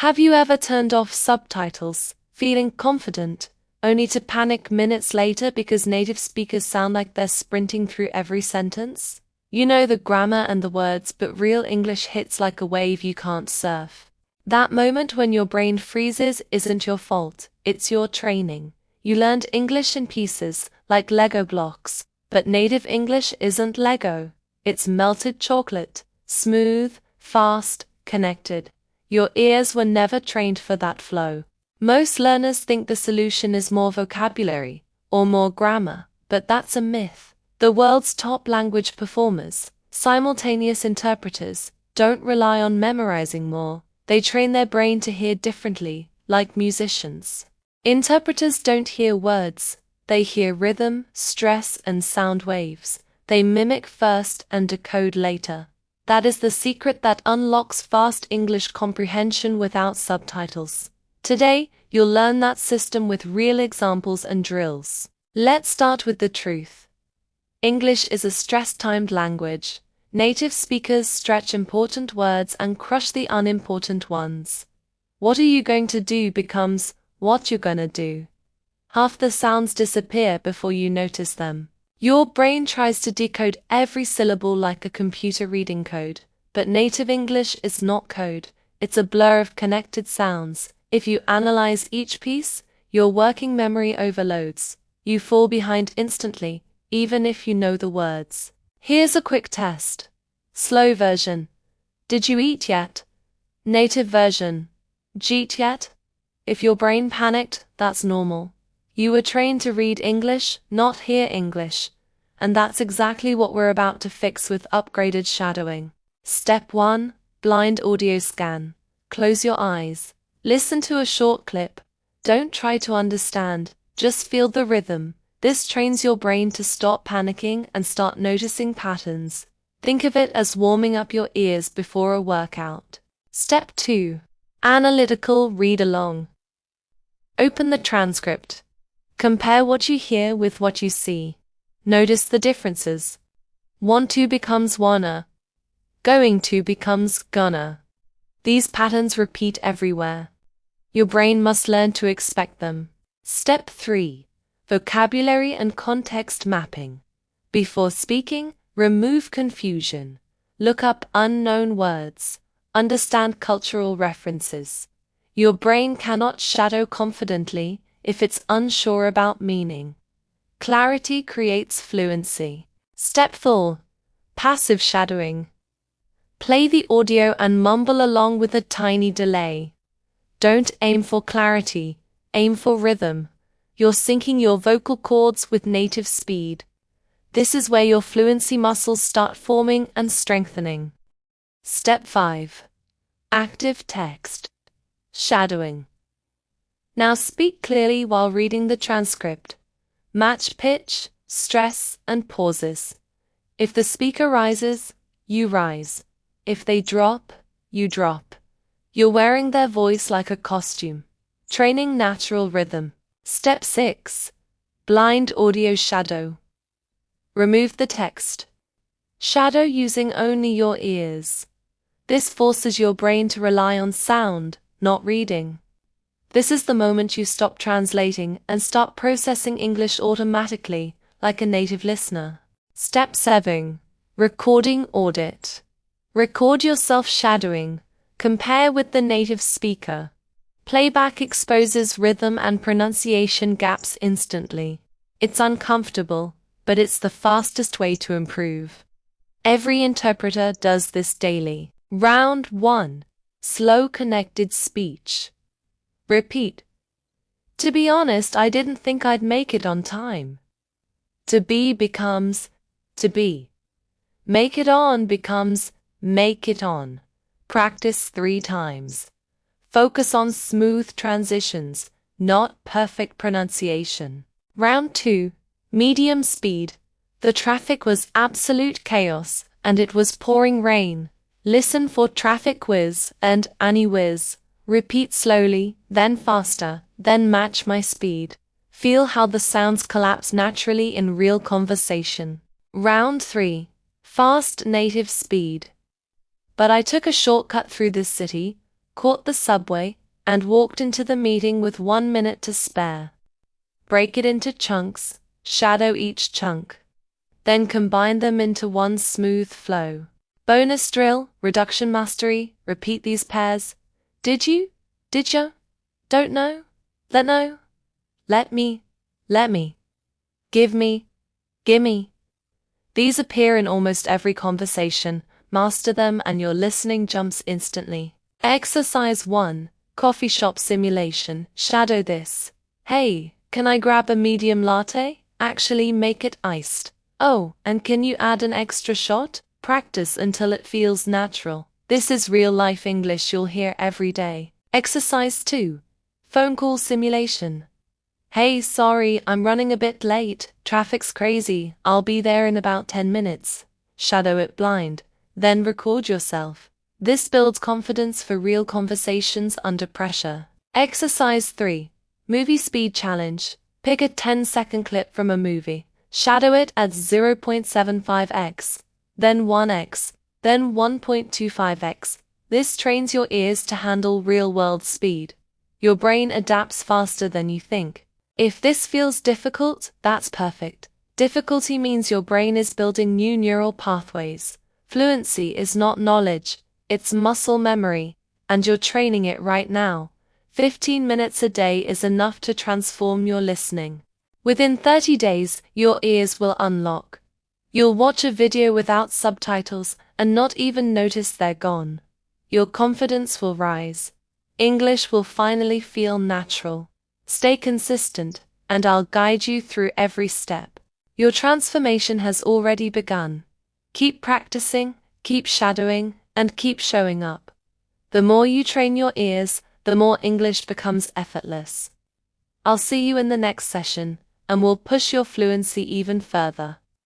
Have you ever turned off subtitles, feeling confident, only to panic minutes later because native speakers sound like they're sprinting through every sentence? You know the grammar and the words, but real English hits like a wave you can't surf. That moment when your brain freezes isn't your fault, it's your training. You learned English in pieces, like Lego blocks, but native English isn't Lego. It's melted chocolate, smooth, fast, connected. Your ears were never trained for that flow. Most learners think the solution is more vocabulary or more grammar, but that's a myth. The world's top language performers, simultaneous interpreters, don't rely on memorizing more. They train their brain to hear differently, like musicians. Interpreters don't hear words, they hear rhythm, stress, and sound waves. They mimic first and decode later. That is the secret that unlocks fast English comprehension without subtitles. Today, you'll learn that system with real examples and drills. Let's start with the truth. English is a stress-timed language. Native speakers stretch important words and crush the unimportant ones. What are you going to do becomes what you're gonna do. Half the sounds disappear before you notice them. Your brain tries to decode every syllable like a computer reading code, but native English is not code, it's a blur of connected sounds. If you analyze each piece, your working memory overloads. You fall behind instantly, even if you know the words. Here's a quick test. Slow version. Did you eat yet? Native version. Jeet yet? If your brain panicked, that's normal. You were trained to read English, not hear English. And that's exactly what we're about to fix with upgraded shadowing. Step 1. Blind audio scan. Close your eyes. Listen to a short clip. Don't try to understand, just feel the rhythm. This trains your brain to stop panicking and start noticing patterns. Think of it as warming up your ears before a workout. Step 2. Analytical read-along. Open the transcript. Compare what you hear with what you see. Notice the differences. Want to becomes wanna. Going to becomes gonna. These patterns repeat everywhere. Your brain must learn to expect them. Step 3. Vocabulary and context mapping. Before speaking, remove confusion. Look up unknown words. Understand cultural references. Your brain cannot shadow confidently if it's unsure about meaning. Clarity creates fluency. Step 4. Passive shadowing. Play the audio and mumble along with a tiny delay. Don't aim for clarity, aim for rhythm. You're syncing your vocal cords with native speed. This is where your fluency muscles start forming and strengthening. Step 5. Active text. Shadowing. Now speak clearly while reading the transcript. Match pitch, stress, and pauses. If the speaker rises, you rise. If they drop, you drop. You're wearing their voice like a costume. Training natural rhythm. Step 6. Blind audio shadow. Remove the text. Shadow using only your ears. This forces your brain to rely on sound, not reading. This is the moment you stop translating and start processing English automatically, like a native listener. Step 7. Recording audit. Record yourself shadowing. Compare with the native speaker. Playback exposes rhythm and pronunciation gaps instantly. It's uncomfortable, but it's the fastest way to improve. Every interpreter does this daily. Round 1. Slow connected speech. Repeat. To be honest, I didn't think I'd make it on time. To be becomes to be. Make it on becomes make it on. Practice 3 times. Focus on smooth transitions, not perfect pronunciation. Round 2. Medium speed. The traffic was absolute chaos, and it was pouring rain. Listen for traffic whiz and any whiz. Repeat slowly, then faster, then match my speed. Feel how the sounds collapse naturally in real conversation. Round 3. Fast native speed. But I took a shortcut through this city. caught the subway, and walked into the meeting with 1 minute to spare. Break it into chunks, shadow each chunk. Then combine them into one smooth flow. Bonus drill, reduction mastery, repeat these pairs. Did you? Did ya? Don't know? Let know? Let me? Let me. Give me? Gimme. These appear in almost every conversation. Master them and your listening jumps instantly. Exercise 1. Coffee shop simulation. Shadow this. Hey, can I grab a medium latte? Actually, make it iced. Oh, and can you add an extra shot? Practice until it feels natural. This is real-life English you'll hear every day. Exercise 2. Phone call simulation. Hey, sorry, I'm running a bit late. Traffic's crazy. I'll be there in about 10 minutes. Shadow it blind. Then record yourself. This builds confidence for real conversations under pressure. Exercise 3. Movie speed challenge. Pick a 10-second clip from a movie. Shadow it at 0.75x, then 1x, then 1.25x. This trains your ears to handle real-world speed. Your brain adapts faster than you think. If this feels difficult, that's perfect. Difficulty means your brain is building new neural pathways. Fluency is not knowledge, it's muscle memory, and you're training it right now. 15 minutes a day is enough to transform your listening. Within 30 days, your ears will unlock. You'll watch a video without subtitles and not even notice they're gone. Your confidence will rise. English will finally feel natural. Stay consistent, and I'll guide you through every step. Your transformation has already begun. Keep practicing, keep shadowing, and keep showing up. The more you train your ears, the more English becomes effortless. I'll see you in the next session, and we'll push your fluency even further.